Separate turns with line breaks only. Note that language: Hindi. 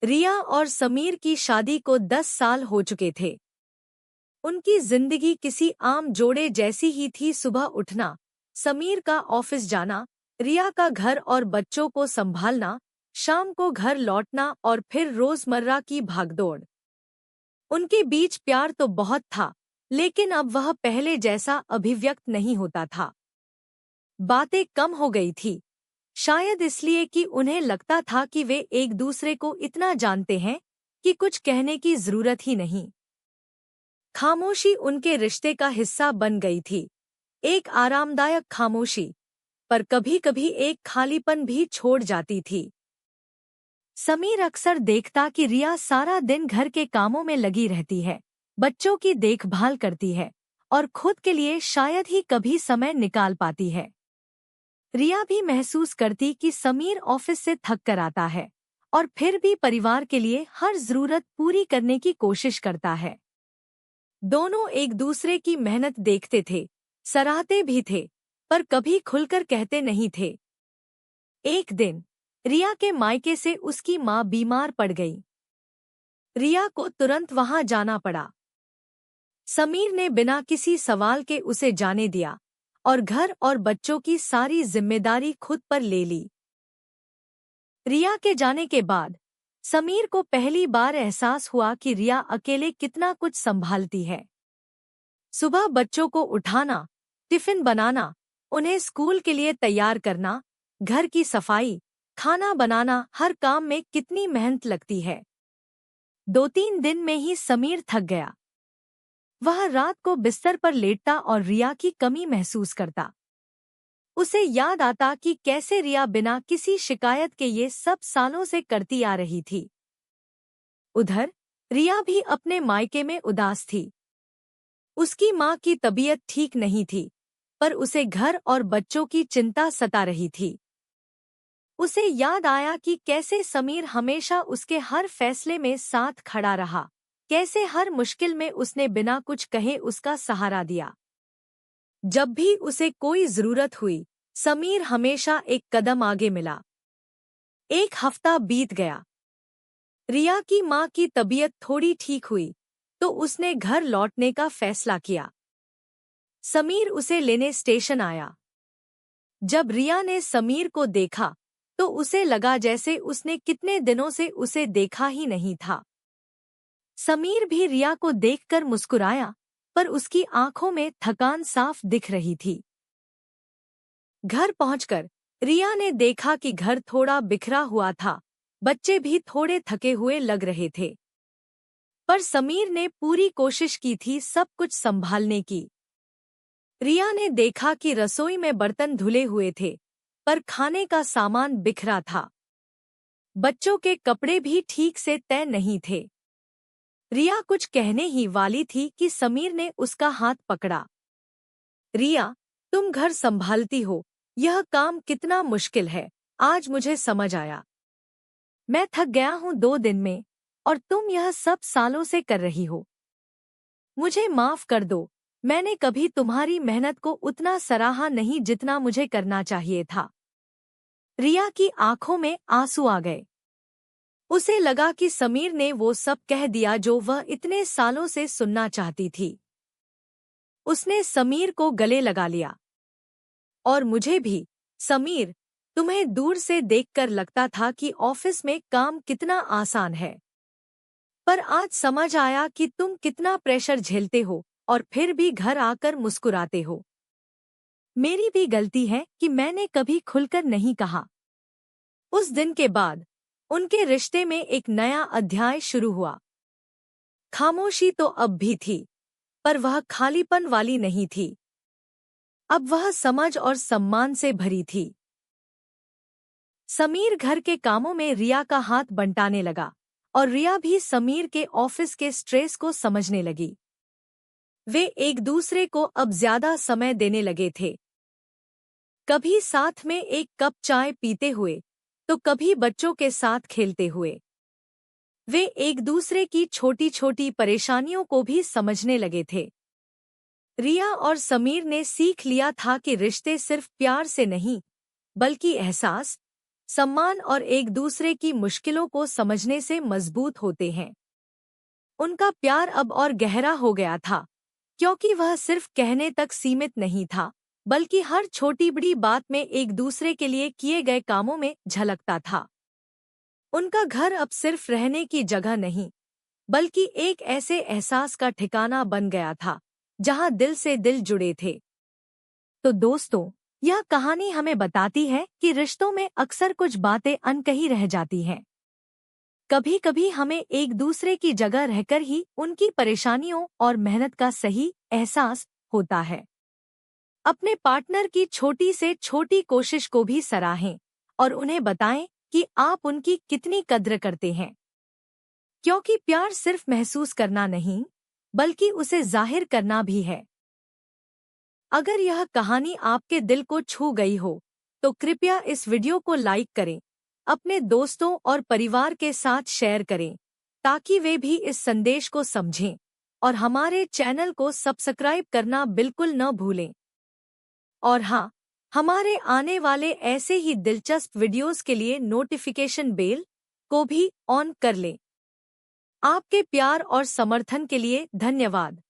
रिया और समीर की शादी को 10 साल हो चुके थे। उनकी जिंदगी किसी आम जोड़े जैसी ही थी। सुबह उठना, समीर का ऑफिस जाना, रिया का घर और बच्चों को संभालना, शाम को घर लौटना और फिर रोजमर्रा की भागदौड़। उनके बीच प्यार तो बहुत था, लेकिन अब वह पहले जैसा अभिव्यक्त नहीं होता था। बातें कम हो गई थी, शायद इसलिए कि उन्हें लगता था कि वे एक दूसरे को इतना जानते हैं कि कुछ कहने की जरूरत ही नहीं। खामोशी उनके रिश्ते का हिस्सा बन गई थी, एक आरामदायक खामोशी, पर कभी-कभी एक खालीपन भी छोड़ जाती थी। समीर अक्सर देखता कि रिया सारा दिन घर के कामों में लगी रहती है, बच्चों की देखभाल करती है और खुद के लिए शायद ही कभी समय निकाल पाती है। रिया भी महसूस करती कि समीर ऑफिस से थक कर आता है और फिर भी परिवार के लिए हर जरूरत पूरी करने की कोशिश करता है। दोनों एक दूसरे की मेहनत देखते थे, सराहते भी थे, पर कभी खुलकर कहते नहीं थे। एक दिन रिया के मायके से उसकी मां बीमार पड़ गई। रिया को तुरंत वहां जाना पड़ा। समीर ने बिना किसी सवाल के उसे जाने दिया और घर और बच्चों की सारी जिम्मेदारी खुद पर ले ली। रिया के जाने के बाद समीर को पहली बार एहसास हुआ कि रिया अकेले कितना कुछ संभालती है। सुबह बच्चों को उठाना, टिफिन बनाना, उन्हें स्कूल के लिए तैयार करना, घर की सफाई, खाना बनाना, हर काम में कितनी मेहनत लगती है। 2-3 दिन में ही समीर थक गया। वह रात को बिस्तर पर लेटता और रिया की कमी महसूस करता। उसे याद आता कि कैसे रिया बिना किसी शिकायत के ये सब सालों से करती आ रही थी। उधर रिया भी अपने मायके में उदास थी। उसकी मां की तबीयत ठीक नहीं थी, पर उसे घर और बच्चों की चिंता सता रही थी। उसे याद आया कि कैसे समीर हमेशा उसके हर फैसले में साथ खड़ा रहा, कैसे हर मुश्किल में उसने बिना कुछ कहे उसका सहारा दिया। जब भी उसे कोई जरूरत हुई, समीर हमेशा एक कदम आगे मिला। एक हफ्ता बीत गया। रिया की मां की तबीयत थोड़ी ठीक हुई, तो उसने घर लौटने का फैसला किया। समीर उसे लेने स्टेशन आया। जब रिया ने समीर को देखा, तो उसे लगा जैसे उसने कितने दिनों से उसे देखा ही नहीं था। समीर भी रिया को देखकर मुस्कुराया, पर उसकी आंखों में थकान साफ दिख रही थी। घर पहुंचकर रिया ने देखा कि घर थोड़ा बिखरा हुआ था, बच्चे भी थोड़े थके हुए लग रहे थे। पर समीर ने पूरी कोशिश की थी सब कुछ संभालने की। रिया ने देखा कि रसोई में बर्तन धुले हुए थे, पर खाने का सामान बिखरा था। बच्चों के कपड़े भी ठीक से तय नहीं थे। रिया कुछ कहने ही वाली थी कि समीर ने उसका हाथ पकड़ा। रिया, तुम घर संभालती हो, यह काम कितना मुश्किल है, आज मुझे समझ आया। मैं थक गया हूँ 2 दिन में, और तुम यह सब सालों से कर रही हो। मुझे माफ कर दो, मैंने कभी तुम्हारी मेहनत को उतना सराहा नहीं जितना मुझे करना चाहिए था। रिया की आंखों में आंसू आ गए। उसे लगा कि समीर ने वो सब कह दिया जो वह इतने सालों से सुनना चाहती थी। उसने समीर को गले लगा लिया। और मुझे भी, समीर, तुम्हें दूर से देखकर लगता था कि ऑफिस में काम कितना आसान है। पर आज समझ आया कि तुम कितना प्रेशर झेलते हो और फिर भी घर आकर मुस्कुराते हो। मेरी भी गलती है कि मैंने कभी खुलकर नहीं कहा। उस दिन के बाद उनके रिश्ते में एक नया अध्याय शुरू हुआ। खामोशी तो अब भी थी, पर वह खालीपन वाली नहीं थी। अब वह समझ और सम्मान से भरी थी। समीर घर के कामों में रिया का हाथ बंटाने लगा और रिया भी समीर के ऑफिस के स्ट्रेस को समझने लगी। वे एक दूसरे को अब ज्यादा समय देने लगे थे। कभी साथ में एक कप चाय पीते हुए, तो कभी बच्चों के साथ खेलते हुए। वे एक दूसरे की छोटी छोटी परेशानियों को भी समझने लगे थे। रिया और समीर ने सीख लिया था कि रिश्ते सिर्फ प्यार से नहीं, बल्कि एहसास, सम्मान और एक दूसरे की मुश्किलों को समझने से मजबूत होते हैं। उनका प्यार अब और गहरा हो गया था, क्योंकि वह सिर्फ कहने तक सीमित नहीं था, बल्कि हर छोटी बड़ी बात में एक दूसरे के लिए किए गए कामों में झलकता था। उनका घर अब सिर्फ रहने की जगह नहीं, बल्कि एक ऐसे एहसास का ठिकाना बन गया था, जहां दिल से दिल जुड़े थे। तो दोस्तों, यह कहानी हमें बताती है कि रिश्तों में अक्सर कुछ बातें अनकही रह जाती हैं। कभी कभी हमें एक दूसरे की जगह रहकर ही उनकी परेशानियों और मेहनत का सही एहसास होता है। अपने पार्टनर की छोटी से छोटी कोशिश को भी सराहें और उन्हें बताएं कि आप उनकी कितनी कद्र करते हैं, क्योंकि प्यार सिर्फ महसूस करना नहीं, बल्कि उसे जाहिर करना भी है। अगर यह कहानी आपके दिल को छू गई हो, तो कृपया इस वीडियो को लाइक करें, अपने दोस्तों और परिवार के साथ शेयर करें, ताकि वे भी इस संदेश को समझें, और हमारे चैनल को सब्सक्राइब करना बिल्कुल न भूलें। और हाँ, हमारे आने वाले ऐसे ही दिलचस्प वीडियोस के लिए नोटिफिकेशन बेल को भी ऑन कर लें। आपके प्यार और समर्थन के लिए धन्यवाद।